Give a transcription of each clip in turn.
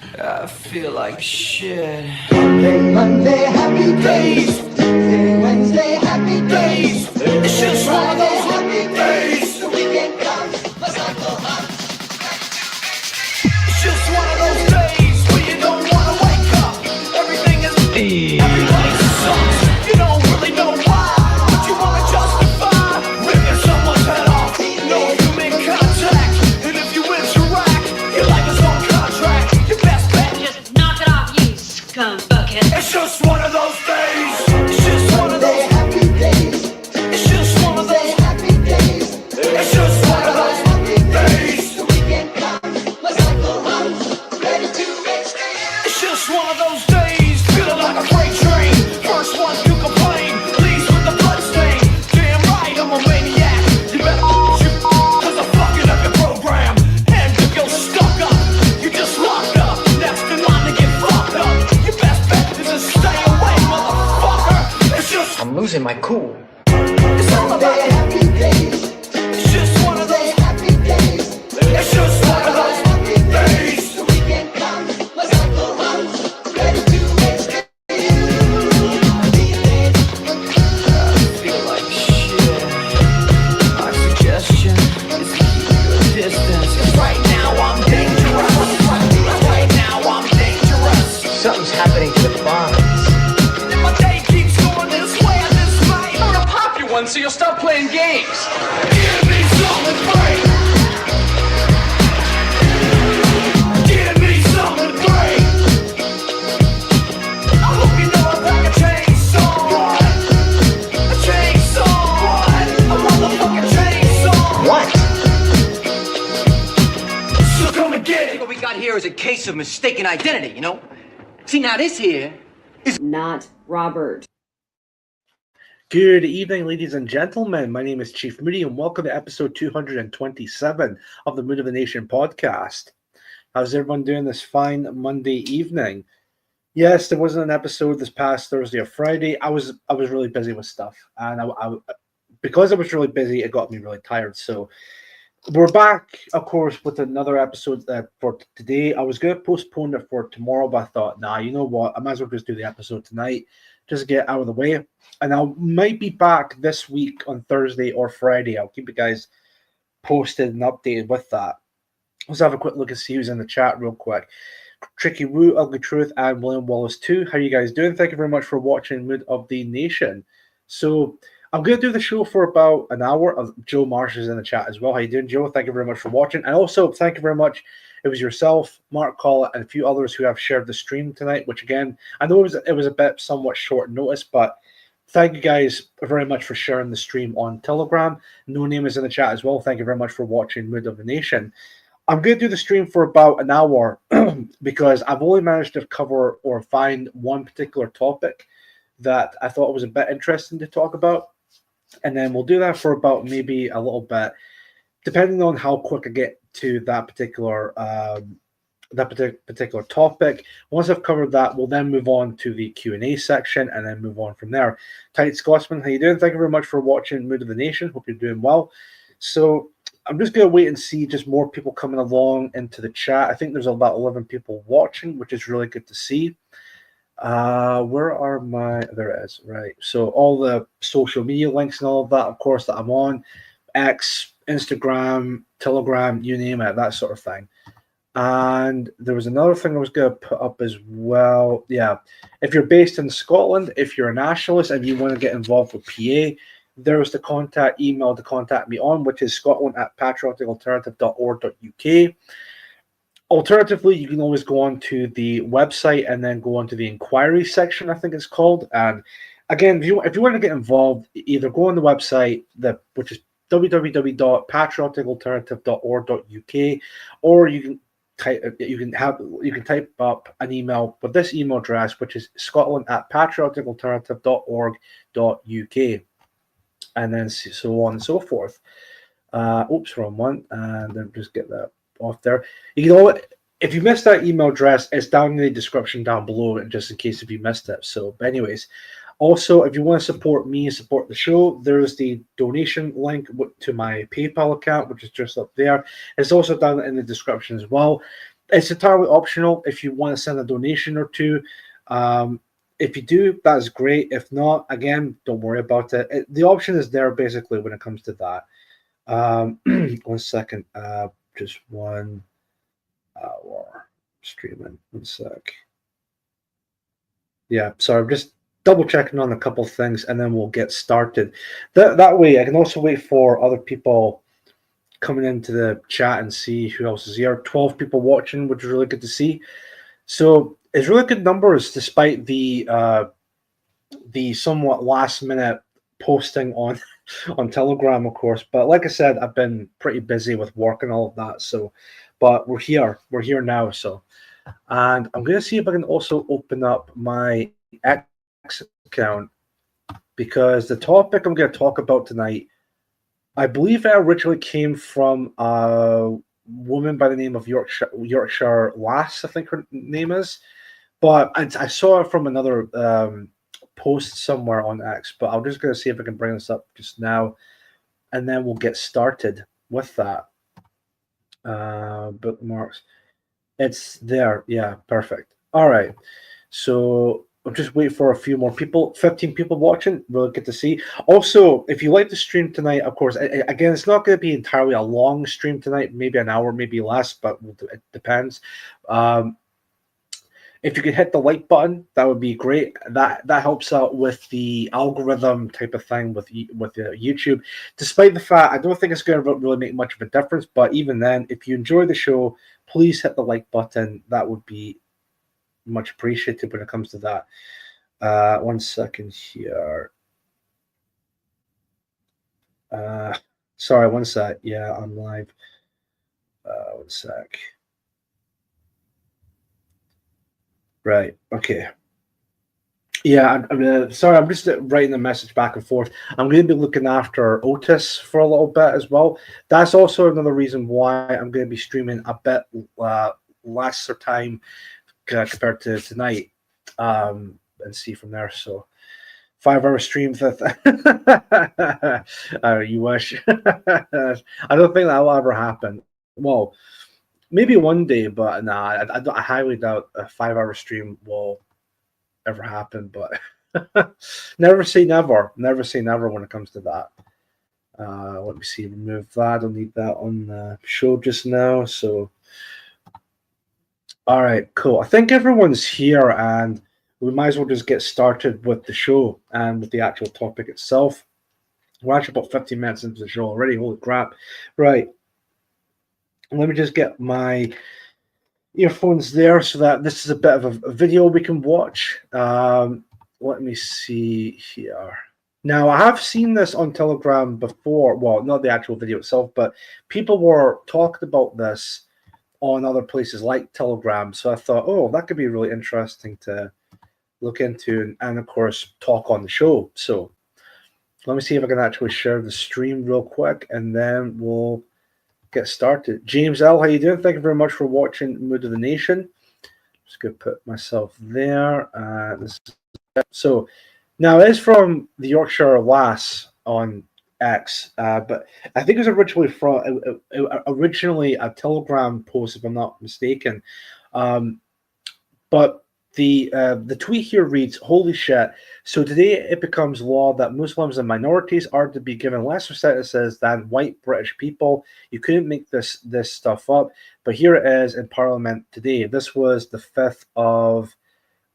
I feel like shit. Monday, happy days. Tuesday, Wednesday, happy days. It's just one of Friday, those happy days. days. The weekend comes, let's not go home. It's just one of those days where you don't wanna wake up. Everything is everybody sucks. You don't really know why, but you wanna justify ripping someone's head off. No human contact, and if you interact, your life is on contract. Your best bet, Just knock it off, you scum bucket. it's just one of those days. It's just one of Monday, those. happy days. It's just one of Tuesday, those. happy days. It's just one of those Happy days. days. The weekend comes, let's not go home. Ready to make stand. It's just one of those days, feeling like a freight train. First one to complain, leaves with the blood stain. Damn right, I'm a maniac. You better shoot, cause I'm fucking up your program. And if you're stuck up, you just locked up. Next in line to get fucked up. Your best bet is to stay away, motherfucker. It's just, I'm losing my cool. it's all about, Monday, happy days. it's just one of Tuesday, those, happy days. it's just one of those Happy days. days. The weekend comes, let's not go home. Ready to make stand. I feel like shit. My suggestion is to keep your distance. 'Cause right now I'm dangerous. Right now I'm dangerous. Something's happening to the bonds. If my day keeps going this way, I just might. I'm gonna pop you one so you'll stop playing games. Give me something great. Give me something great. I hope you know I like a chainsaw. A chainsaw. A motherfucking chainsaw. What? So come and get it. What we got here is a case of mistaken identity, you know? See, now this here, Not Robert. Good evening, ladies and gentlemen. My name is Chief Moody, and welcome to episode 227 of the Mood of the Nation podcast. How's everyone doing this fine Monday evening? Yes, there wasn't an episode this past Thursday or Friday. I was really busy with stuff, and because I was really busy, it got me really tired. So we're back, of course, with another episode for today. I was going to postpone it for tomorrow, but I thought, nah, you know what? I might as well just do the episode tonight, just get it out of the way. And I might be back this week on Thursday or Friday. I'll keep you guys posted and updated with that. Let's have a quick look and see who's in the chat real quick. Tricky Woo, Ugly Truth, and William Wallace too. How are you guys doing? Thank you very much for watching Mood of the Nation. So I'm going to do the show for about an hour. Joe Marsh is in the chat as well. How you doing, Joe? Thank you very much for watching. And also, thank you very much. It was yourself, Mark Collett, and a few others who have shared the stream tonight, which again, I know it was a bit somewhat short notice, but thank you guys very much for sharing the stream on Telegram. No Name is in the chat as well. Thank you very much for watching Mood of the Nation. I'm going to do the stream for about an hour because I've only managed to cover or find one particular topic that I thought was a bit interesting to talk about. And then we'll do that for about maybe a little bit, depending on how quick I get to that particular topic. Once I've covered that, we'll then move on to the Q&A section and then move on from there. Tight Scotsman, how you doing? Thank you very much for watching Mood of the Nation. Hope you're doing well. So I'm just going to wait and see just more people coming along into the chat. I think there's about 11 people watching, which is really good to see. Where are my... There it is. Right. So all the social media links and all of that, of course, that I'm on. X, Instagram, Telegram, you name it, that sort of thing. And there was another thing I was going to put up as well. Yeah. If you're based in Scotland, if you're a nationalist and you want to get involved with PA, there's the contact email to contact me on, which is scotland@patrioticalternative.org.uk. Alternatively, you can always go on to the website and then go on to the inquiry section, I think it's called. And again, if you want to get involved, either go on the website, which is www.patrioticalternative.org.uk, or you can type up an email with this email address, which is scotland@patrioticalternative.org.uk, and then so on and so forth. Oops, wrong one, and then just get that off there. You know, if you missed that email address, it's down in the description down below, and just in case if you missed it. So, but anyways, also, if you want to support me, support the show, there's the donation link to my PayPal account, which is just up there. It's also down in the description as well. it's entirely optional if you want to send a donation or two. If you do, that's great. If not, again, don't worry about it. The option is there basically when it comes to that. 1 second. Just 1 hour streaming. 1 sec. Yeah, sorry, I'm just double checking on a couple things and then we'll get started. That way, I can also wait for other people coming into the chat and see who else is here. 12 people watching, which is really good to see. So it's really good numbers despite the somewhat last minute posting on Telegram, of course. But like I said, I've been pretty busy with work and all of that. So, but we're here now. So, and I'm gonna see if I can also open up my X account, because the topic I'm going to talk about tonight, I believe it originally came from a woman by the name of Yorkshire Lass, I think her name is, but I saw it from another post somewhere on X. But I'm just going to see if I can bring this up just now, and then we'll get started with that. Bookmarks, it's there. Yeah, perfect. All right, so I'll just wait for a few more people. 15 people watching. Really good to see. Also, if you like the stream tonight, of course, again, it's not going to be entirely a long stream tonight. Maybe an hour, maybe less, but it depends. If you could hit the like button, that would be great. That helps out with the algorithm type of thing with YouTube. Despite the fact, I don't think it's going to really make much of a difference. But even then, if you enjoy the show, please hit the like button. That would be much appreciated when it comes to that. 1 second here. Sorry, 1 sec. Yeah, I'm live. 1 sec. Right. Okay. Yeah, I'm sorry. I'm just writing a message back and forth. I'm going to be looking after Otis for a little bit as well. That's also another reason why I'm going to be streaming a bit lesser time compared to tonight, and see from there. So 5-hour stream. You wish. I don't think that will ever happen. Well, maybe one day, but nah, I highly doubt a 5-hour stream will ever happen. But never say never. Never say never when it comes to that. Let me see. Remove that. I don't need that on the show just now. So. All right, cool. I think everyone's here, and we might as well just get started with the show and with the actual topic itself. We're actually about 15 minutes into the show already. Holy crap. Right. Let me just get my earphones there so that this is a bit of a video we can watch. Let me see here. Now, I have seen this on Telegram before. Well, not the actual video itself, but people were talking about this on other places like Telegram. So I thought, oh, that could be really interesting to look into and of course, talk on the show. So let me see if I can actually share the stream real quick, and then we'll get started. James L., how you doing? Thank you very much for watching Mood of the Nation. Just going to put myself there. So now it is from the Yorkshire Lass on X, but I think it was originally a Telegram post, if I'm not mistaken. But the tweet here reads, "Holy shit! So today it becomes law that Muslims and minorities are to be given lesser statuses than white British people. You couldn't make this stuff up, but here it is in Parliament today." This was the 5th of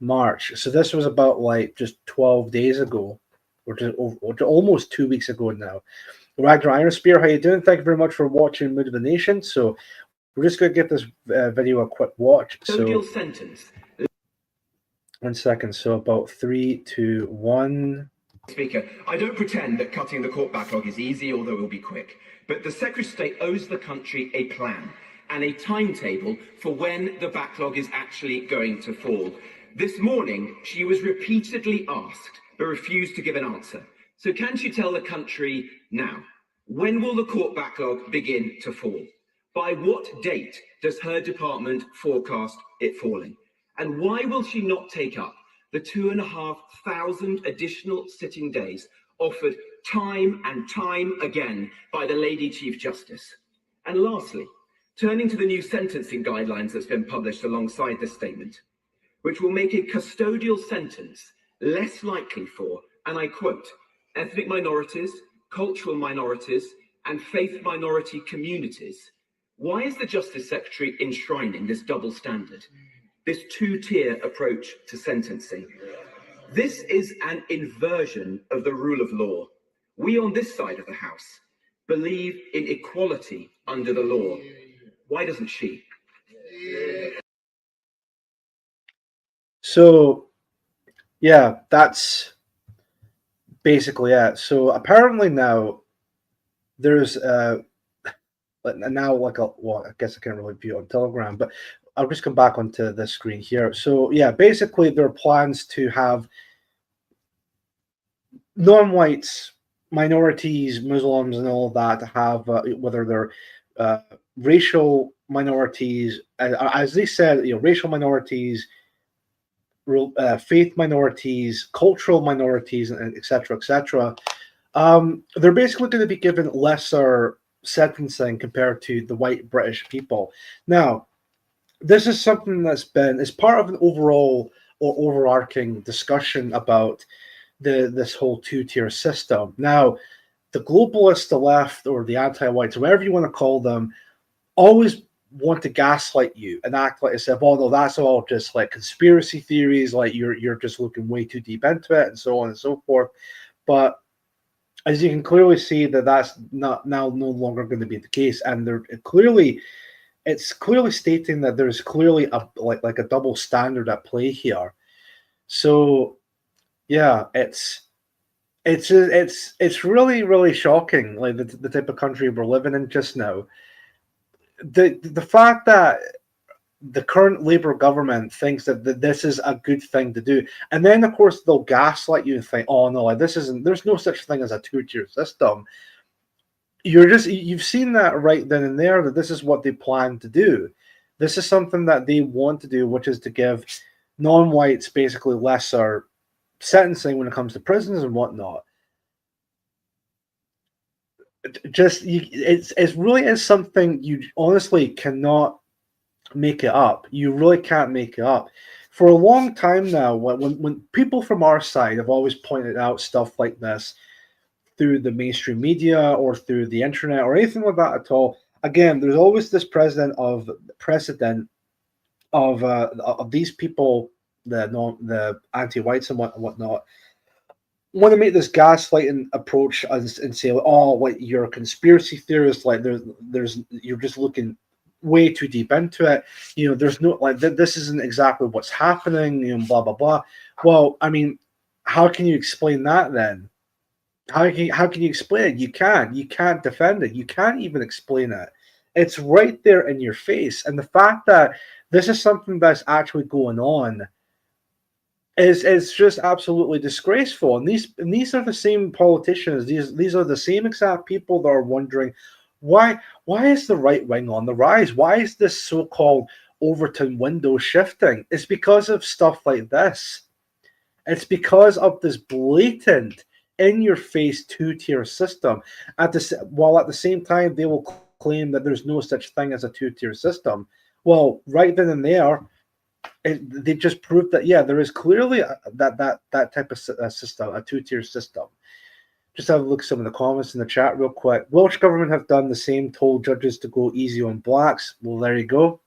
March, so this was about like just 12 days ago. Or almost 2 weeks ago now. Ragnar Iron Spear, how you doing? Thank you very much for watching Mood of the Nation. So we're just going to give this video a quick watch. So sentence. 1 second. So about 3, 2, 1. Speaker, I don't pretend that cutting the court backlog is easy, although it will be quick. But the Secretary of State owes the country a plan and a timetable for when the backlog is actually going to fall. This morning, she was repeatedly asked, but refused to give an answer. So can she tell the country now? When will the court backlog begin to fall? By what date does her department forecast it falling? And why will she not take up the 2,500 additional sitting days offered time and time again by the Lady Chief Justice? And lastly, Turning to the new sentencing guidelines that's been published alongside this statement, which will make a custodial sentence less likely for, and I quote, ethnic minorities, cultural minorities, and faith minority communities. Why is the Justice Secretary enshrining this double standard, this two-tier approach to sentencing? This is an inversion of the rule of law. We on this side of the House believe in equality under the law. Why doesn't she? So, yeah, that's basically it. So apparently now there's now like a, well, I guess I can't really view it on Telegram, but I'll just come back onto the screen here. So yeah, basically there are plans to have non-whites, minorities, Muslims, and all of that to have whether they're racial minorities, as they said, racial minorities, faith minorities, cultural minorities, and etc., etc. They're basically going to be given lesser sentencing compared to the white British people. Now, this is something that's been as part of an overall or overarching discussion about this whole two-tier system. Now, the globalists, the left, or the anti-whites, whatever you want to call them, always want to gaslight you and act like as if, oh no, that's all just like conspiracy theories, like you're just looking way too deep into it, and so on and so forth. But as you can clearly see, that's not now no longer going to be the case, and it's clearly stating that there's clearly a like a double standard at play here. So yeah, it's really, really shocking, like the type of country we're living in just now. The fact that the current Labour government thinks that this is a good thing to do, and then of course they'll gaslight you and think, oh no, like there's no such thing as a two-tier system. You've seen that right then and there, that this is what they plan to do. This is something that they want to do, which is to give non-whites basically lesser sentencing when it comes to prisons and whatnot. It really is something you honestly cannot make it up. You really can't make it up. For a long time now, when people from our side have always pointed out stuff like this through the mainstream media or through the internet or anything like that at all, again, there's always this precedent of these people, the anti-whites and whatnot, want to make this gaslighting approach and say, oh, like you're a conspiracy theorist, like there's you're just looking way too deep into it. There's no like this isn't exactly what's happening, blah blah blah. Well, I mean, how can you explain that then? How can you explain it? You can't defend it. You can't even explain it. It's right there in your face. And the fact that this is something that's actually going on is just absolutely disgraceful. And these are the same politicians. These are the same exact people that are wondering why is the right wing on the rise? Why is this so-called Overton window shifting? It's because of stuff like this. It's because of this blatant, in-your-face two-tier system. While at the same time they will claim that there's no such thing as a two-tier system. Well, right then and there, they just proved that, yeah, there is clearly that type of system, a two-tier system. Just have a look at some of the comments in the chat real quick. Welsh government have done the same, told judges to go easy on blacks. Well, there you go.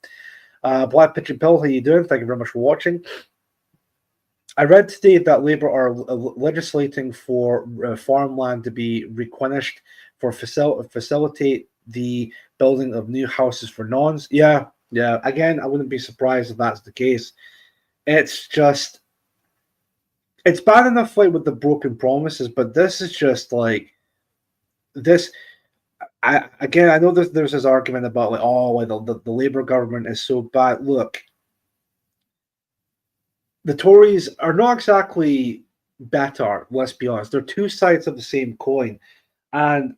Black Pitch and Pill, how you doing? Thank you very much for watching. I read today that Labour are legislating for farmland to be requenished for facilitate the building of new houses for nons. Yeah. Again, I wouldn't be surprised if that's the case. It's bad enough like with the broken promises, but this is just like this. I know there's this argument about like, oh, like the Labour government is so bad. Look, the Tories are not exactly better. Let's be honest; they're two sides of the same coin, and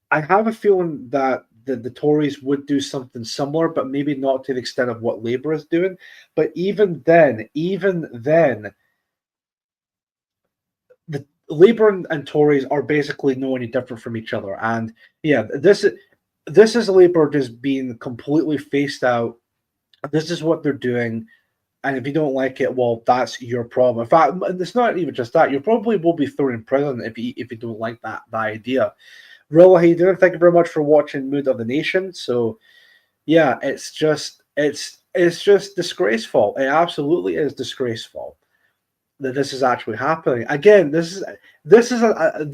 I have a feeling that the Tories would do something similar, but maybe not to the extent of what Labour is doing. But even then, the Labour and Tories are basically no any different from each other. And yeah, this is Labour just being completely phased out. This is what they're doing. And if you don't like it, well, that's your problem. In fact, it's not even just that. You probably will be thrown in prison if you don't like that idea. Rilla, how you doing? Thank you very much for watching Mood of the Nation. So, yeah, it's just disgraceful. It absolutely is disgraceful that this is actually happening. Again, this is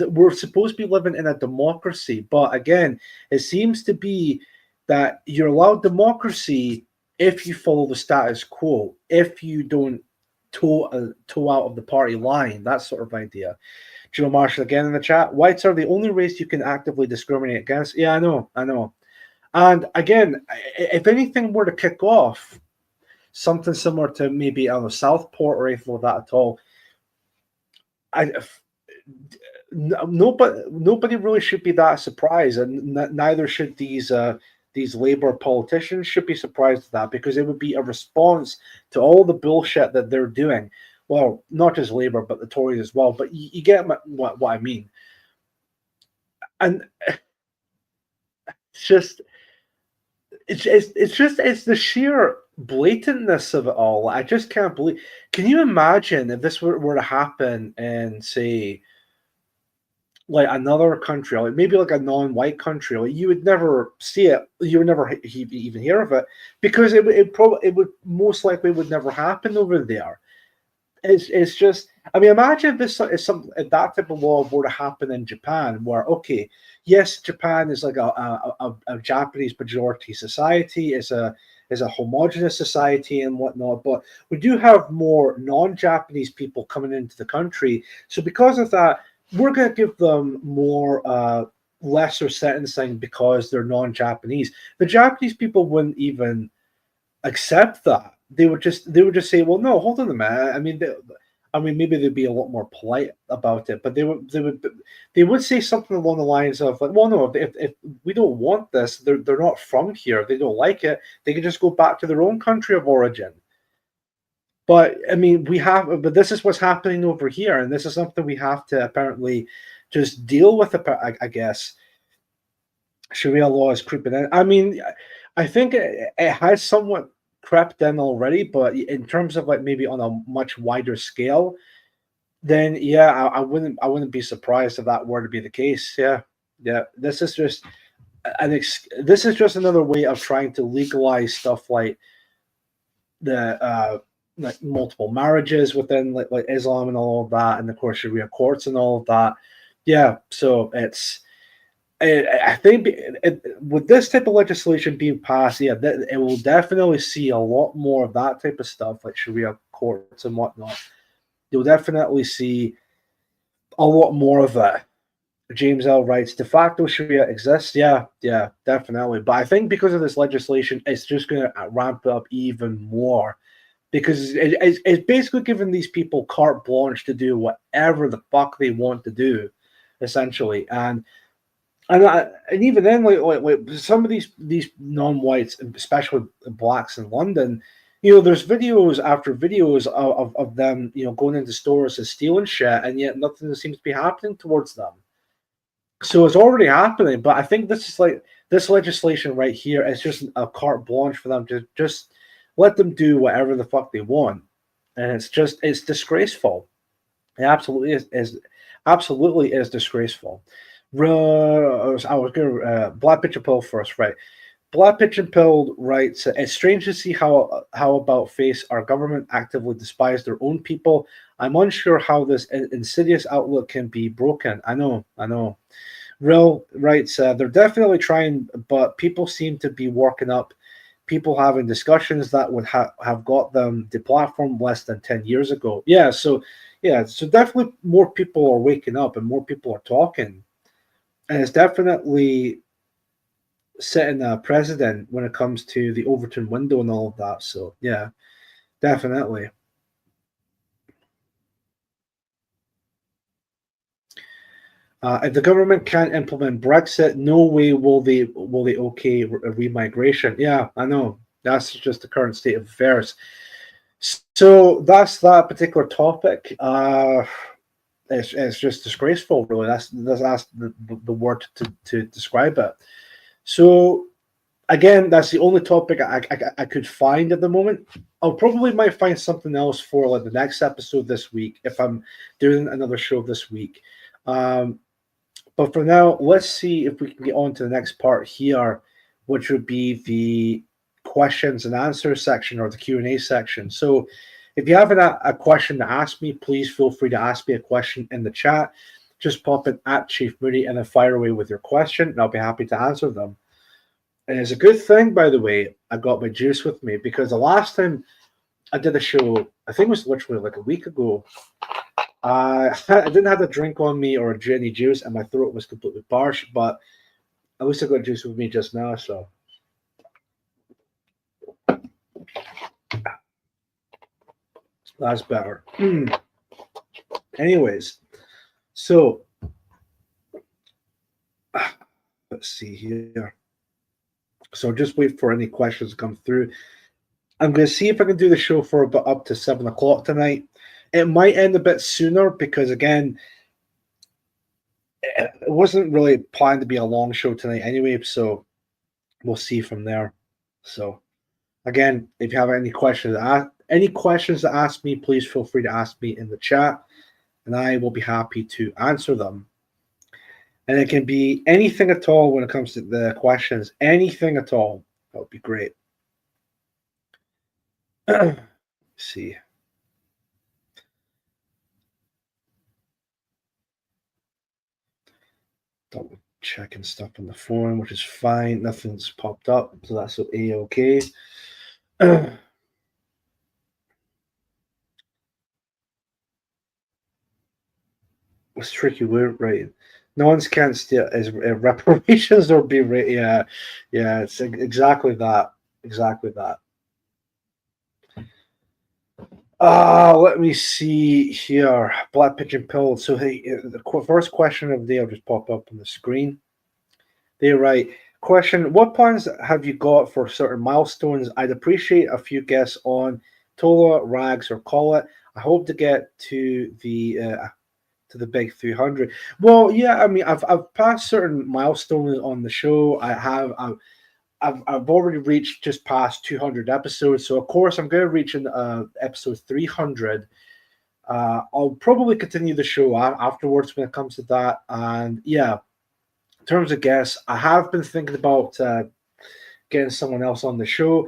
we're supposed to be living in a democracy, but again, it seems to be that you're allowed democracy if you follow the status quo, if you don't toe out of the party line, that sort of idea. Joe Marshall again in the chat. Whites are the only race you can actively discriminate against. Yeah, I know. And again, if anything were to kick off, something similar to maybe, I don't know, Southport or anything like that at all, nobody really should be that surprised, and neither should these Labour politicians should be surprised at that, because it would be a response to all the bullshit that they're doing. Well, not just Labour, but the Tories as well. But you get what I mean. And it's the sheer blatantness of it all. I just can't believe. Can you imagine if this were to happen in, say, like another country, like maybe like a non-white country? Like, you would never see it. You would never even hear of it, because it would most likely would never happen over there. It's just, I mean, imagine if if that type of law were to happen in Japan, where, okay, yes, Japan is like a Japanese majority society, is a homogenous society and whatnot, but we do have more non-Japanese people coming into the country. So because of that, we're going to give them more lesser sentencing because they're non-Japanese. The Japanese people wouldn't even accept that. They would just say, well, no, hold on a minute. I mean, maybe they'd be a lot more polite about it, but they would say something along the lines of, like, well, no, if we don't want this, they're not from here, they don't like it, they can just go back to their own country of origin. But I mean, but this is what's happening over here, and this is something we have to apparently just deal with. I guess Sharia law is creeping in. I mean, I think it has somewhat crept in already, but in terms of like maybe on a much wider scale, then yeah, I wouldn't be surprised if that were to be the case. Yeah. This is just another way of trying to legalize stuff like the like multiple marriages within like Islam and all of that, and of course Sharia courts and all of that. Yeah, so I think with this type of legislation being passed, yeah, it will definitely see a lot more of that type of stuff, like Sharia courts and whatnot. You'll definitely see a lot more of it. James L. writes, de facto Sharia exists. Yeah, definitely. But I think because of this legislation, it's just going to ramp it up even more, because it's basically giving these people carte blanche to do whatever the fuck they want to do, essentially. And even then, like some of these non-whites, especially blacks in London, there's videos after videos of them, going into stores and stealing shit, and yet nothing seems to be happening towards them. So it's already happening, but I think this legislation right here is just a carte blanche for them to just let them do whatever the fuck they want, and it's disgraceful. It absolutely is disgraceful. I was going to Black Pitch and Pill first, right? Black Pitch and Pill writes, it's strange to see how about face our government actively despise their own people. I'm unsure how this insidious outlook can be broken. I know. Real writes, they're definitely trying, but people seem to be working up. People having discussions that would have got them deplatformed less than 10 years ago. So definitely more people are waking up and more people are talking. And it's definitely setting a precedent when it comes to the Overton window and all of that. So, yeah, definitely. If the government can't implement Brexit, no way will they okay remigration. Yeah, I know. That's just the current state of affairs. So that's that particular topic. It's just disgraceful, really. That's the word to describe it. So again, that's the only topic I could find at the moment. I'll probably might find something else for like the next episode this week if I'm doing another show this week. But for now, let's see if we can get on to the next part here, which would be the questions and answers section or the Q&A section. So if you have a question to ask me, please feel free to ask me a question in the chat. Just pop it at Chief Moody and then fire away with your question, and I'll be happy to answer them. And it's a good thing, by the way, I got my juice with me, because the last time I did a show, I think it was literally like a week ago, I didn't have a drink on me or any juice, and my throat was completely parched, but at least I got juice with me just now, so. That's better. Anyways, so let's see here. So just wait for any questions to come through. I'm going to see if I can do the show for about up to 7 o'clock tonight. It might end a bit sooner because, again, it wasn't really planned to be a long show tonight anyway, so we'll see from there. So, again, if you have any questions to ask me, please feel free to ask me in the chat, and I will be happy to answer them. And it can be anything at all when it comes to the questions. Anything at all. That would be great. Let's see. Double checking stuff on the phone, which is fine. Nothing's popped up, so that's A-okay. What's tricky word, right? No one's can't steal is reparations or be yeah, it's exactly that. Exactly that. Let me see here. Black Pigeon Pill. So hey, the first question of the day will just pop up on the screen. They write, question, what plans have you got for certain milestones? I'd appreciate a few guests on Tola, Rags, or Call It. I hope to get to the big 300. Well, yeah, I mean, I've passed certain milestones on the show. I've already reached just past 200 episodes, so of course I'm going to reach in episode 300. I'll probably continue the show afterwards when it comes to that. And yeah, in terms of guests, I have been thinking about getting someone else on the show.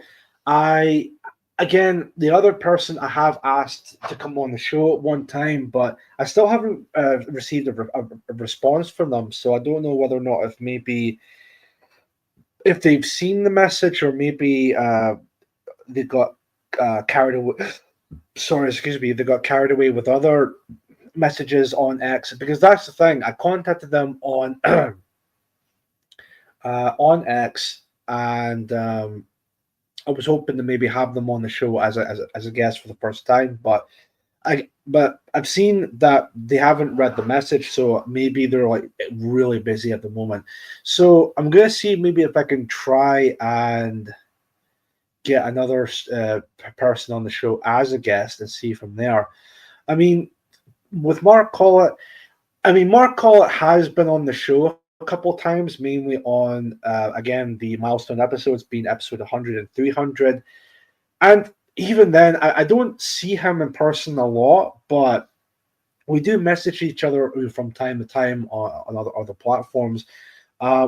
Again, the other person I have asked to come on the show at one time, but I still haven't received a response from them. So I don't know whether or not if they've seen the message, or maybe they got carried away. Sorry, excuse me. They got carried away with other messages on X, because that's the thing. I contacted them on on X, and I was hoping to maybe have them on the show as a guest for the first time, but I've seen that they haven't read the message, so maybe they're like really busy at the moment. So I'm gonna see maybe if I can try and get another person on the show as a guest and see from there. I mean, with Mark Collett, Mark Collett has been on the show a couple of times, mainly on again the milestone episodes, being episode 100 and 300, and even then I don't see him in person a lot, but we do message each other from time to time on other platforms.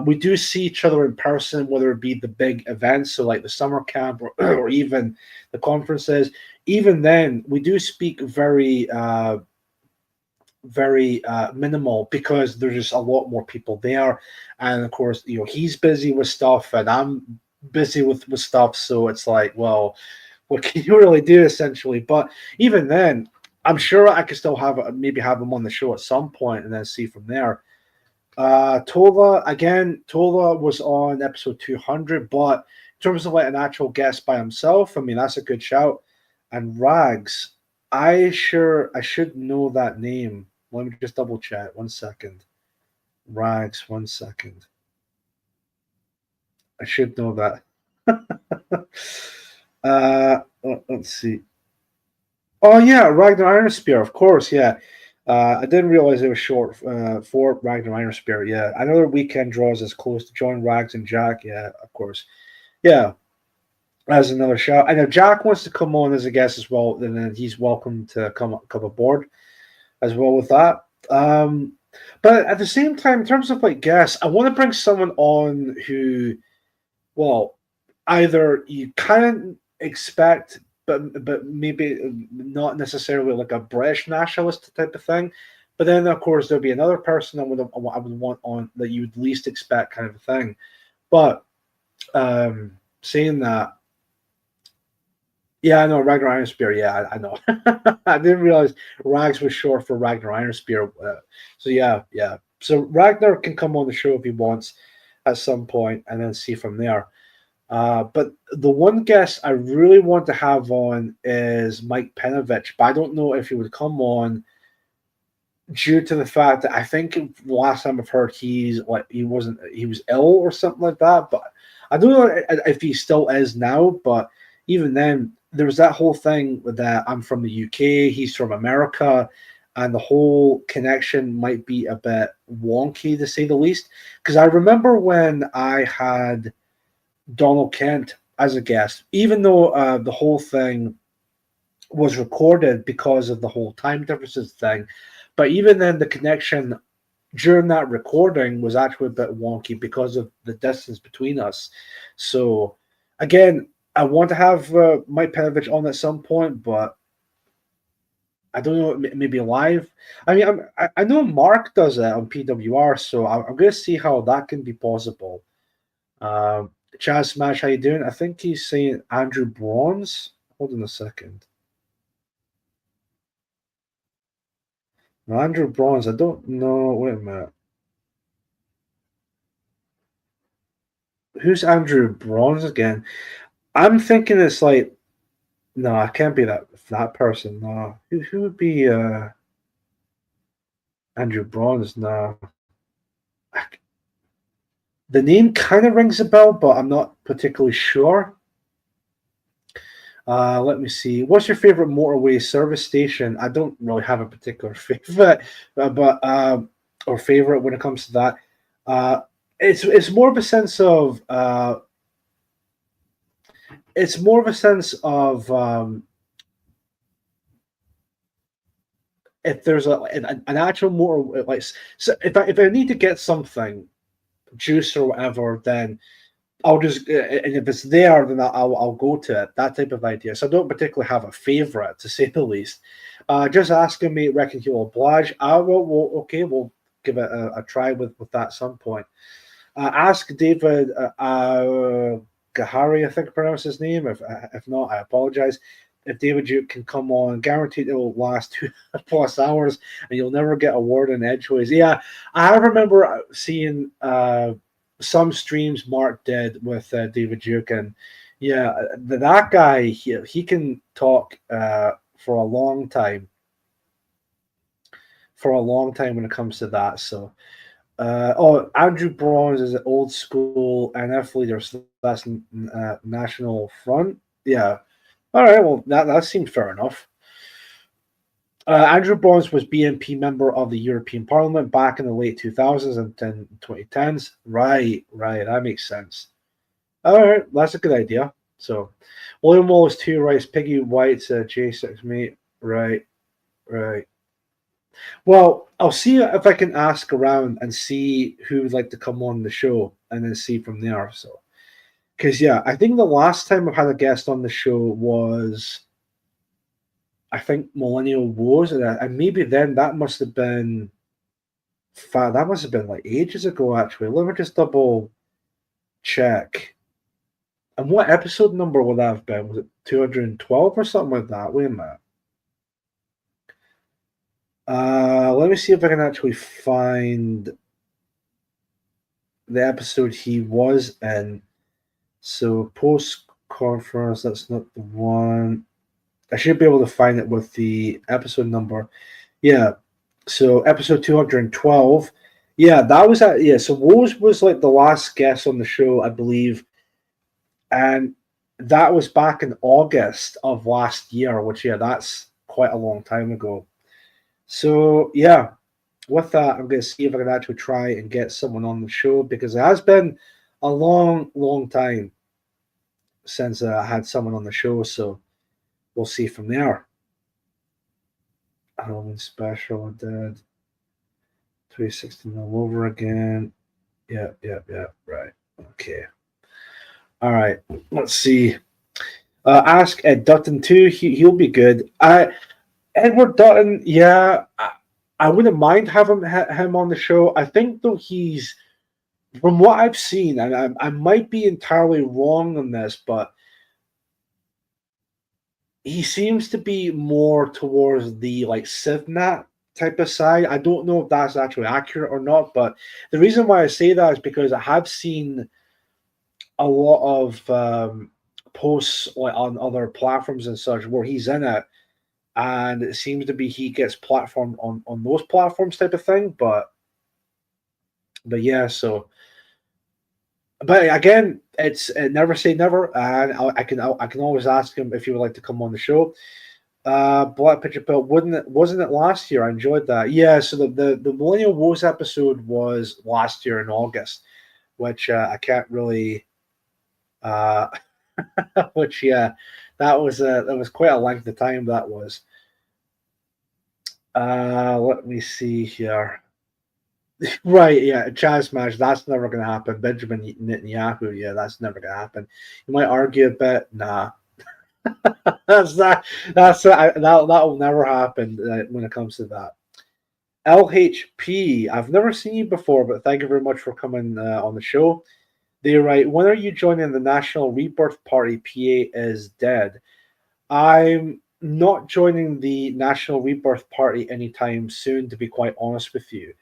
We do see each other in person, whether it be the big events, so like the summer camp or even the conferences. Even then, we do speak very minimal, because there's just a lot more people there, and of course, he's busy with stuff and I'm busy with stuff, so it's like, well, what can you really do, essentially? But even then, I'm sure I could still maybe have him on the show at some point and then see from there. Tola was on episode 200, but in terms of like an actual guest by himself, that's a good shout. And Rags, I should know that name. Let me just double check. 1 second. Rags, 1 second. I should know that. Let's see. Oh yeah, Ragnar Iron Spear, of course, yeah. I didn't realize it was short for Ragnar Iron Spear. Yeah, another weekend draws as close to John Rags and Jack. Yeah, of course. Yeah, as another shout. I know Jack wants to come on as a guest as well, and then he's welcome to come aboard as well with that. But at the same time, in terms of like guests, I want to bring someone on who, well, either you kind of expect, but maybe not necessarily like a British nationalist type of thing. But then, of course, there'll be another person I would want on that you would least expect, kind of a thing. But saying that, yeah, I know Ragnar Iron Spear. Yeah, I know. I didn't realize Rags was short for Ragnar Iron Spear. So yeah. So Ragnar can come on the show if he wants at some point, and then see from there. But the one guest I really want to have on is Mike Penovich, but I don't know if he would come on due to the fact that I think the last time I've heard he was ill or something like that. But I don't know if he still is now. But even then, there was that whole thing that I'm from the UK, he's from America, and the whole connection might be a bit wonky to say the least. Because I remember when I had Donald Kent as a guest, even though the whole thing was recorded because of the whole time differences thing, but even then the connection during that recording was actually a bit wonky because of the distance between us. So again, I want to have Mike Penovich on at some point, but I don't know, maybe live. I mean, I know Mark does it on PWR, so I'm going to see how that can be possible. Chaz Smash, how you doing? I think he's saying Andrew Bronze. Hold on a second. No, Andrew Bronze, I don't know. Wait a minute. Who's Andrew Bronze again? I'm thinking it's like, no, it can't be that person. No, who would be Andrew Bronze? No, the name kind of rings a bell, but I'm not particularly sure. Let me see. What's your favorite motorway service station? I don't really have a particular favorite, or favorite when it comes to that. It's more of a sense of if there's an actual motor, like, so if I need to get something, juice or whatever, then I'll just, and if it's there, then I'll go to it. That type of idea. So I don't particularly have a favorite, to say the least. Just asking me, reckon he'll oblige. Okay, we'll give it a try with that at some point. Ask David Gahari, I think I pronounced his name. If not, I apologize. If David Duke can come on, guaranteed it will last 2+ hours, and you'll never get a word in edgeways. Yeah, I remember seeing some streams Mark did with David Duke, and yeah, that guy, he can talk for a long time. For a long time when it comes to that. So, Andrew Bronze is an old school NF leader, so that's National Front. Yeah. All right, well, that seemed fair enough. Andrew Bronze was BNP member of the European Parliament back in the late 2000s and 2010s. Right, that makes sense. All right, that's a good idea. So, William Wallace 2 writes, Piggy White's J6 mate. Right. Well, I'll see if I can ask around and see who would like to come on the show, and then see from there. So, because yeah, I think the last time I've had a guest on the show was, I think, Millennial Wars, and maybe then that must have been like ages ago. Actually, let me just double check. And what episode number would that have been? Was it 212 or something like that? Wait a minute. Let me see if I can actually find the episode he was in. So post conference, that's not the one. I should be able to find it with the episode number. Yeah. So episode 212. Yeah, that was that. Yeah. So Woz was like the last guest on the show, I believe. And that was back in August of last year, which, yeah, that's quite a long time ago. So yeah, with that, I'm going to see if I can actually try and get someone on the show because it has been a long, long time since I had someone on the show. So we'll see from there. Halloween special, I did 316 all over again. Yeah, right. Okay. All right. Let's see. Ask Ed Dutton too. He'll be good. Edward Dutton. Yeah, I wouldn't mind having him on the show. I think though he's from what I've seen, and I might be entirely wrong on this, but he seems to be more towards the like Sivnat type of side. I don't know if that's actually accurate or not, but the reason why I say that is because I have seen a lot of posts like on other platforms and such where he's in it, and it seems to be he gets platformed on those platforms type of thing. But yeah, so but again, it's never say never, and I can always ask him if he would like to come on the show. Black Picture Pill, wasn't it last year? I enjoyed that. Yeah, so the Millennial Woes episode was last year in August, which I can't really which yeah, that was quite a length of time that was. Let me see here. Right, yeah, Chaz match. That's never going to happen. Benjamin Netanyahu, yeah, that's never going to happen. You might argue a bit, nah. That's not. That will never happen when it comes to that. LHP, I've never seen you before, but thank you very much for coming on the show. They write, when are you joining the National Rebirth Party? PA is dead. I'm not joining the National Rebirth Party anytime soon, to be quite honest with you.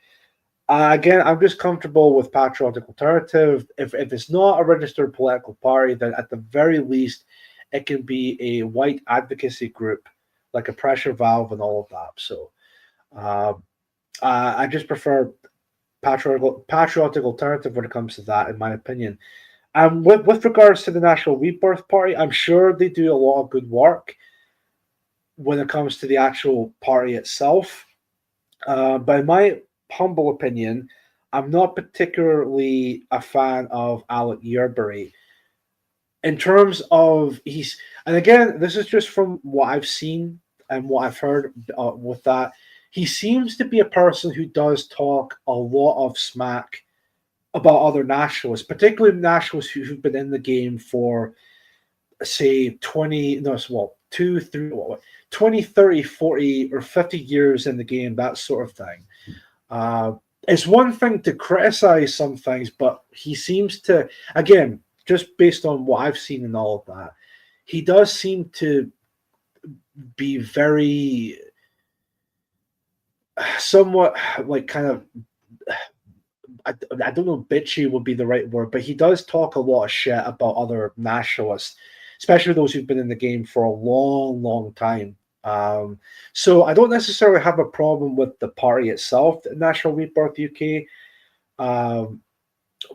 Again, I'm just comfortable with Patriotic Alternative. If it's not a registered political party, then at the very least, it can be a white advocacy group, like a pressure valve and all of that. So I just prefer patriotic alternative when it comes to that, in my opinion. With regards to the National Rebirth Party, I'm sure they do a lot of good work when it comes to the actual party itself. But in my humble opinion, I'm not particularly a fan of Alec Yerbury. In terms of and again, this is just from what I've seen and what I've heard with that. He seems to be a person who does talk a lot of smack about other nationalists, particularly nationalists who've been in the game for, say, 20, 30, 40, or 50 years in the game, that sort of thing. It's one thing to criticize some things, but he seems to, again, just based on what I've seen and all of that, he does seem to be very somewhat like kind of I don't know, bitchy would be the right word, but he does talk a lot of shit about other nationalists, especially those who've been in the game for a long, long time. So I don't necessarily have a problem with the party itself, the National Rebirth UK.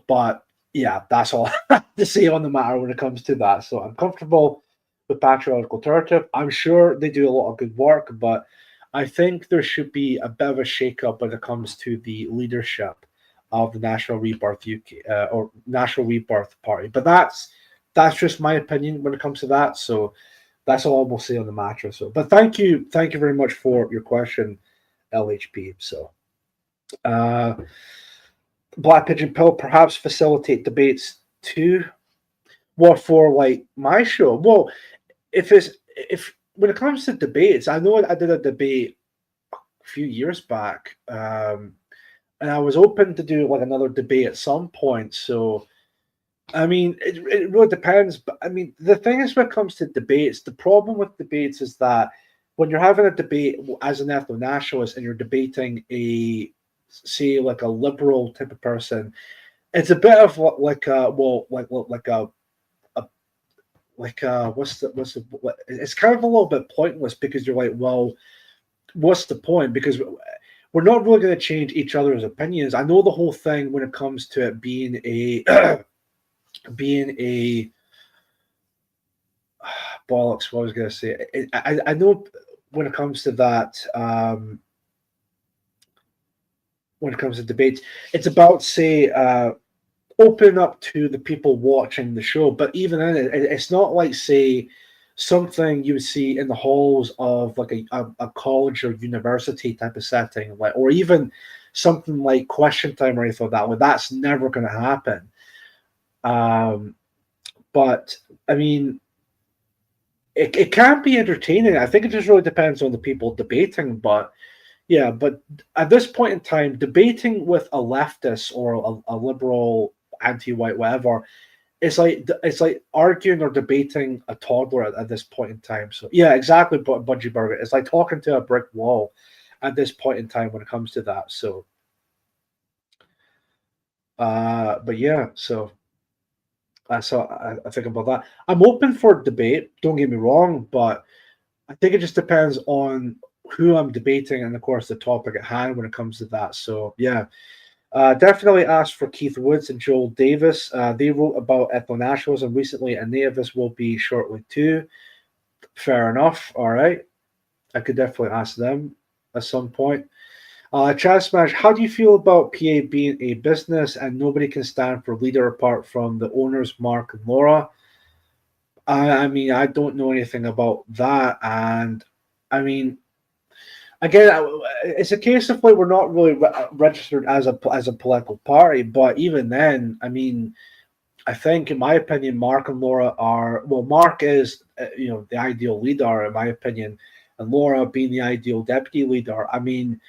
But yeah, that's all I have to say on the matter when it comes to that. So I'm comfortable with Patriotic Alternative. I'm sure they do a lot of good work, but I think there should be a bit of a shake-up when it comes to the leadership of the National Rebirth UK or National Rebirth Party. But that's just my opinion when it comes to that. So that's all we'll say on the matter. So, but thank you very much for your question, LHP. So, Black Pigeon Pill perhaps facilitate debates too. What for, like my show? Well, if when it comes to debates, I know I did a debate a few years back, and I was open to do like another debate at some point. So, I mean, it really depends. But I mean, the thing is, when it comes to debates, the problem with debates is that when you're having a debate as an ethno-nationalist and you're debating say like a liberal type of person, it's a bit of like it's kind of a little bit pointless because you're like, well, what's the point? Because we're not really going to change each other's opinions. I know the whole thing when it comes to it being a bollocks. What I was going to say, I know when it comes to that, when it comes to debates. It's about, say, open up to the people watching the show. But even in it, it's not like, say, something you would see in the halls of like a college or university type of setting, like, or even something like Question Time or anything like that. Like, that's never going to happen. But I mean, it can be entertaining. I think it just really depends on the people debating. But yeah, but at this point in time, debating with a leftist or a liberal, anti-white, whatever, it's like arguing or debating a toddler at this point in time. So yeah, exactly, Budgie Burger. It's like talking to a brick wall at this point in time when it comes to that. So, but yeah, so. So I think about that. I'm open for debate. Don't get me wrong, but I think it just depends on who I'm debating and, of course, the topic at hand when it comes to that. So yeah, definitely asked for Keith Woods and Joel Davis. They wrote about ethno-nationalism recently, and Nativist will be shortly too. Fair enough. All right, I could definitely ask them at some point. Chad Smash, how do you feel about PA being a business and nobody can stand for leader apart from the owners, Mark and Laura? I mean, I don't know anything about that. And I mean, again, it's a case of like we're not really registered as a political party. But even then, I mean, I think, in my opinion, Mark and Laura are, well, Mark is, the ideal leader, in my opinion, and Laura being the ideal deputy leader. I mean,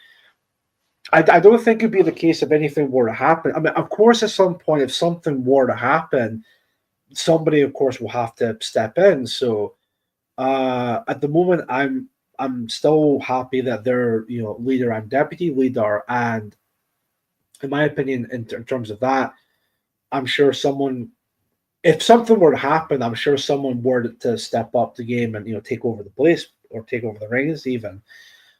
I don't think it'd be the case if anything were to happen. I mean, of course, at some point, if something were to happen, somebody, of course, will have to step in. So, at the moment, I'm still happy that they're leader and deputy leader, and in my opinion, in terms of that, I'm sure someone, if something were to happen, I'm sure someone were to step up the game and take over the place or take over the reins even.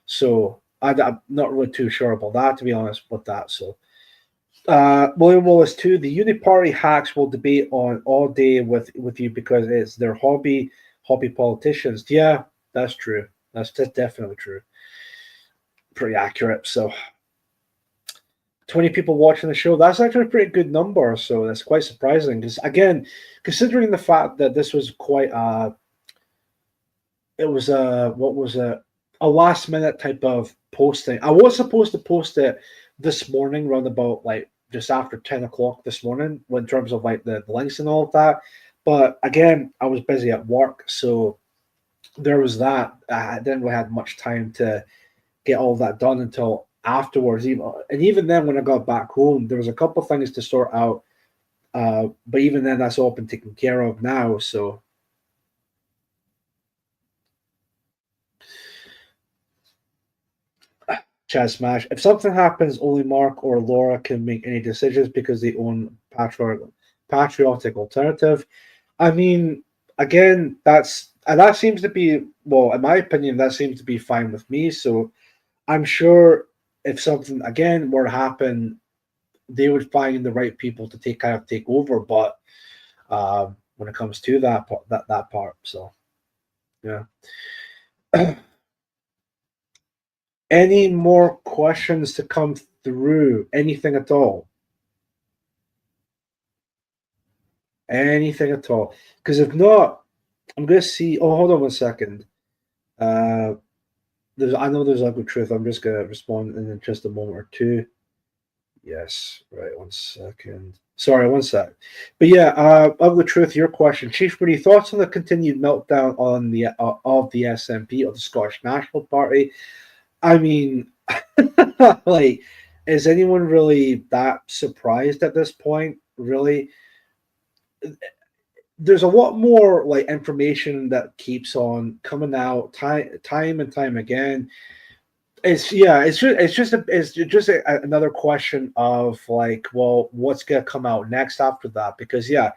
So. I'm not really too sure about that, to be honest, with that. So, William Wallace too. The Uniparty hacks will debate on all day with you because it's their hobby politicians. Yeah, that's true. That's definitely true. Pretty accurate. So, 20 people watching the show. That's actually a pretty good number. So that's quite surprising because, again, considering the fact that this was quite a last minute type of posting. I was supposed to post it this morning, around about like just after 10 o'clock this morning, in terms of like the links and all of that. But again, I was busy at work, so there was that. I didn't really have much time to get all that done until afterwards. Even then, when I got back home, there was a couple of things to sort out. But even then, that's all been taken care of now. So. Chaz Smash. If something happens, only Mark or Laura can make any decisions because they own patriotic alternative. I mean, again, that seems to be, well, in my opinion, that seems to be fine with me. So I'm sure if something again were to happen, they would find the right people to take over. But when it comes to that part, so yeah. Any more questions to come through? Anything at all? Anything at all? Because if not, I'm going to see. Oh, hold on 1 second. I know there's Ugly Truth. I'm just going to respond in just a moment or two. Yes, right. 1 second. Sorry, 1 sec. But yeah, Ugly Truth, your question, Chief. What are your thoughts on the continued meltdown on the of the SNP, of the Scottish National Party? I mean, like, is anyone really that surprised at this point? Really, there's a lot more like information that keeps on coming out time and time again. It's just another question of like, well, what's gonna come out next after that? Because yeah,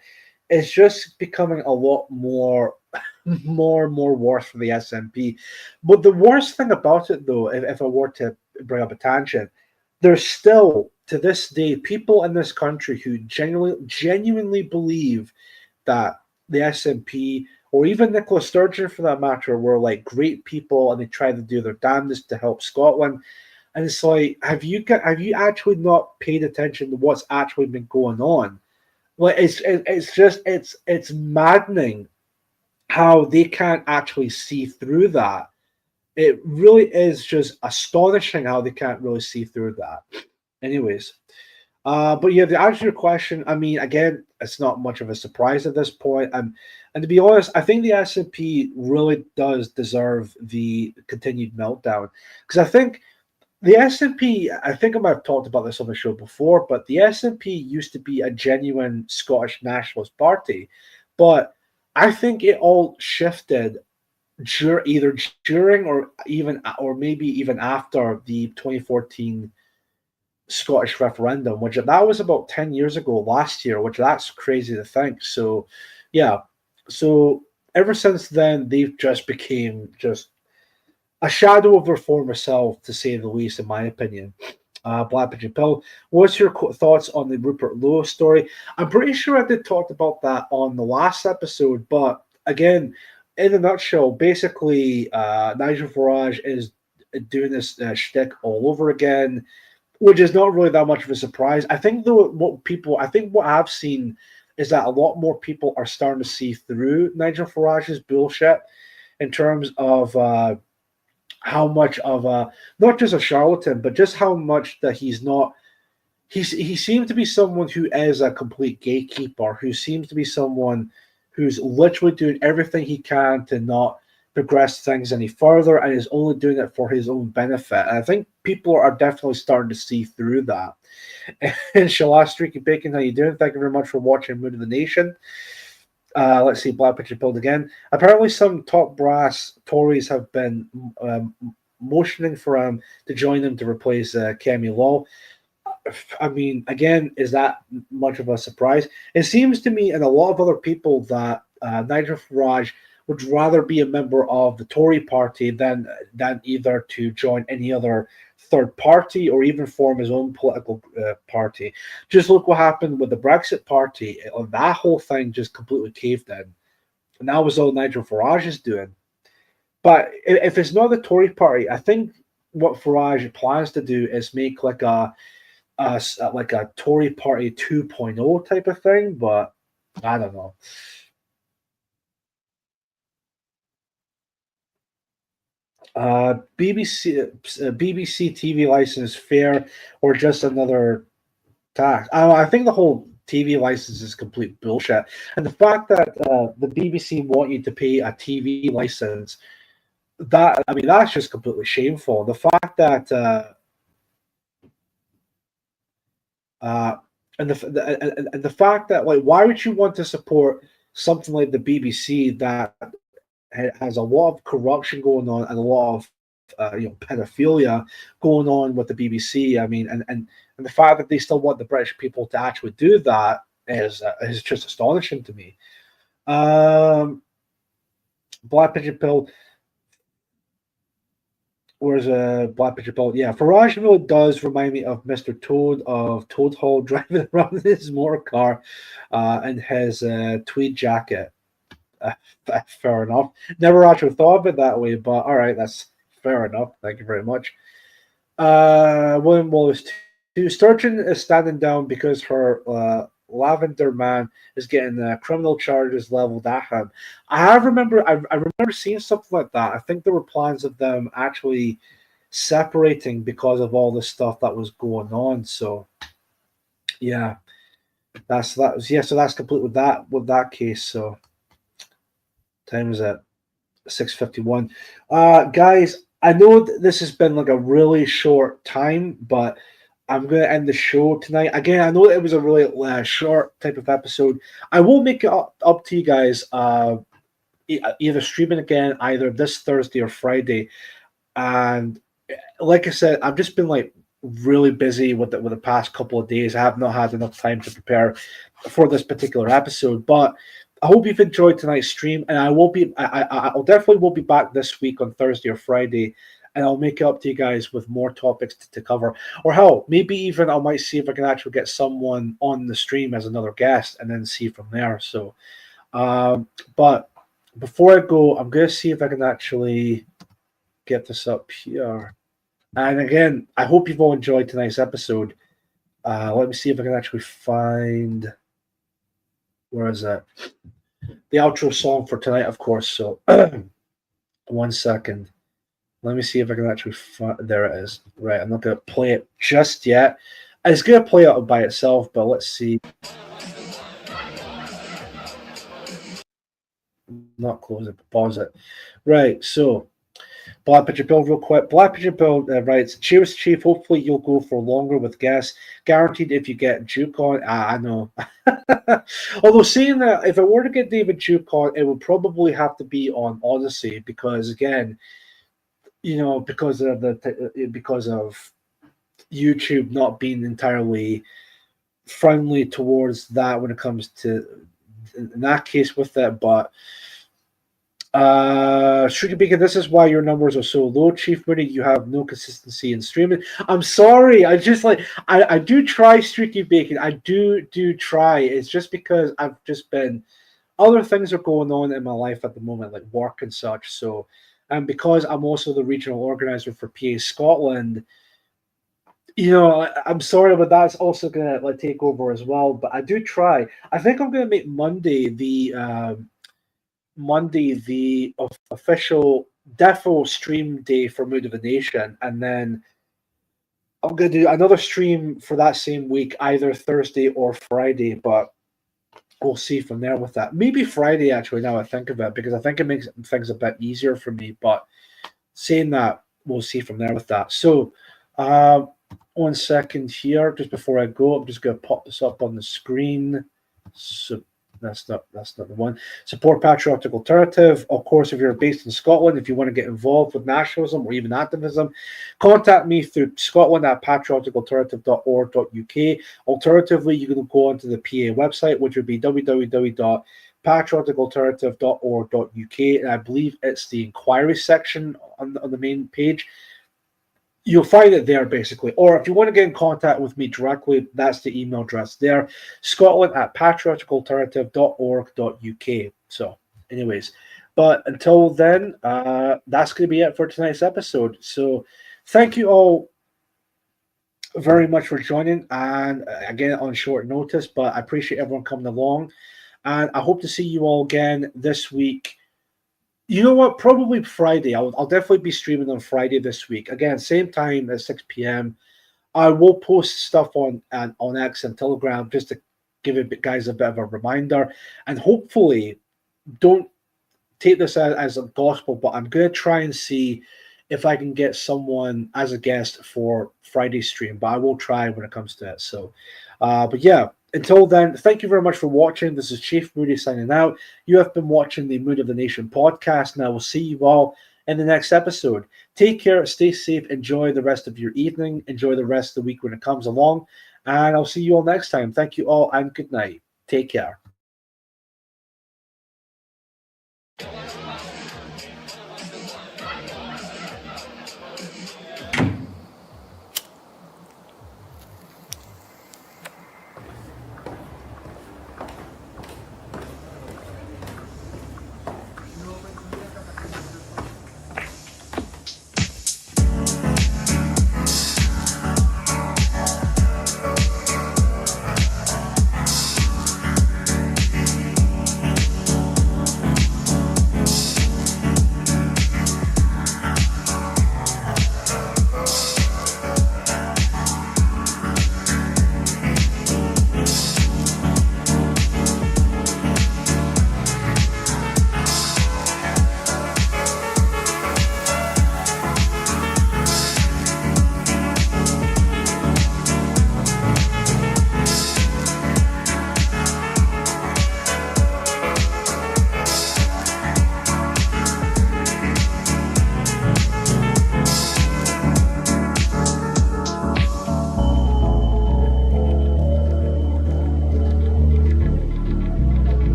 it's just becoming a lot more and more worse for the SNP. But the worst thing about it, though, if I were to bring up a tangent, there's still to this day people in this country who genuinely believe that the SNP or even Nicola Sturgeon, for that matter, were like great people and they tried to do their damnedest to help Scotland. And it's like, have you actually not paid attention to what's actually been going on? Like, it's maddening how they can't actually see through that. It really is just astonishing how they can't really see through that. Anyways, but yeah, to answer your question, I mean, again, it's not much of a surprise at this point. And to be honest, I think the S&P really does deserve the continued meltdown, because I think the S&P, I think I might have talked about this on the show before, but the S&P used to be a genuine Scottish nationalist party, but I think it all shifted either during or maybe even after the 2014 Scottish referendum, which that was about 10 years ago last year, which that's crazy to think. So yeah, so ever since then they've just became just a shadow of their former self, to say the least, in my opinion. Black Pigeon Pill, what's your thoughts on the Rupert Lowe story? I'm pretty sure I did talk about that on the last episode, but again, in a nutshell, basically, Nigel Farage is doing this shtick all over again, which is not really that much of a surprise. I think though, what I've seen is that a lot more people are starting to see through Nigel Farage's bullshit in terms of how much of a, not just a charlatan, but just how much that he's not. He seems to be someone who is a complete gatekeeper, who seems to be someone who's literally doing everything he can to not progress things any further, and is only doing it for his own benefit. And I think people are definitely starting to see through that. And Shala Streaky Bacon, how you doing? Thank you very much for watching Mood of the Nation. Let's see, Black Picture Build again. Apparently, some top brass Tories have been motioning for him to join them to replace Kemi Law. I mean, again, is that much of a surprise? It seems to me and a lot of other people that Nigel Farage would rather be a member of the Tory party than either to join any other third party or even form his own political party. Just look what happened with the Brexit party. That whole thing just completely caved in. And that was all Nigel Farage is doing. But if it's not the Tory party, I think what Farage plans to do is make like a Tory party 2.0 type of thing, but I don't know. BBC TV license fair or just another tax? I think the whole TV license is complete bullshit, and the fact that the BBC want you to pay a TV license, that's just completely shameful. The fact that and the fact that, like, why would you want to support something like the BBC that has a lot of corruption going on and a lot of pedophilia going on with the BBC? I mean, and the fact that they still want the British people to actually do that is just astonishing to me. Black Pigeon Pill. Where's Black Picture Pill? Yeah, Farage really does remind me of Mr. Toad of Toad Hall driving around in his motor car and his tweed jacket. Fair enough. Never actually thought of it that way, but all right, that's fair enough. Thank you very much. William Wallace 2. Sturgeon is standing down because her Lavender Man is getting criminal charges leveled at him. I remember seeing something like that. I think there were plans of them actually separating because of all the stuff that was going on. So yeah, so that's complete with that case. So time is at 6:51. Guys, I know this has been like a really short time, but I'm going to end the show tonight. Again, I know it was a really short type of episode. I will make it up to you guys, either streaming again, either this Thursday or Friday. And like I said, I've just been like really busy with the past couple of days. I have not had enough time to prepare for this particular episode. But I hope you've enjoyed tonight's stream, and I'll definitely will be back this week on Thursday or Friday. And I'll make it up to you guys with more topics to cover. Or hell, maybe even I might see if I can actually get someone on the stream as another guest and then see from there. So, but before I go, I'm going to see if I can actually get this up here. And again, I hope you've all enjoyed tonight's episode. Let me see if I can actually find, where is it? The outro song for tonight, of course. So 1 second. Let me see if I can actually find, there it is. Right, I'm not going to play it just yet. It's going to play out by itself, but let's see. Not close it, but pause it. Right, so Black Picture Bill, real quick. Black Picture Bill writes, "Cheers, Chief. Hopefully you'll go for longer with guests. Guaranteed if you get Duke on." I know. Although saying that, if I were to get David Duke on, it would probably have to be on Odyssey because, again, because of YouTube not being entirely friendly towards that when it comes to in that case with it, but. Streaky Bacon, this is why your numbers are so low, Chief Moody. You have no consistency in streaming. I'm sorry. I just I do try, Streaky Bacon. I do try. It's just because I've just been other things are going on in my life at the moment, like work and such. So, and because I'm also the regional organizer for PA Scotland, I'm sorry, but that's also gonna take over as well. But I do try. I think I'm gonna make Monday the official defo stream day for Mood of the Nation, and then I'm going to do another stream for that same week, either Thursday or Friday, but we'll see from there with that. Maybe Friday, actually, now I think of it, because I think it makes things a bit easier for me, but saying that, we'll see from there with that. So, 1 second here, just before I go, I'm just going to pop this up on the screen. So, that's not the one. Support Patriotic Alternative. Of course, if you're based in Scotland, if you want to get involved with nationalism or even activism, contact me through scotland@patrioticalternative.org.uk. Alternatively, you can go onto the PA website, which would be www.patrioticalternative.org.uk, and I believe it's the inquiry section on the main page. You'll find it there, basically. Or if you want to get in contact with me directly, that's the email address there, scotland@patrioticalternative.org.uk. So, anyways, but until then, that's going to be it for tonight's episode. So, thank you all very much for joining, and again, on short notice, but I appreciate everyone coming along, and I hope to see you all again this week. You know what? Probably Friday. I'll definitely be streaming on Friday this week. Again, same time at 6 p.m. I will post stuff on X and Telegram just to give you guys a bit of a reminder. And hopefully, don't take this as a gospel, but I'm going to try and see if I can get someone as a guest for Friday's stream. But I will try when it comes to it. So, but yeah. Until then, thank you very much for watching. This is Chief Moody signing out. You have been watching the Mood of the Nation podcast, and I will see you all in the next episode. Take care, stay safe, enjoy the rest of your evening, enjoy the rest of the week when it comes along, and I'll see you all next time. Thank you all, and good night. Take care.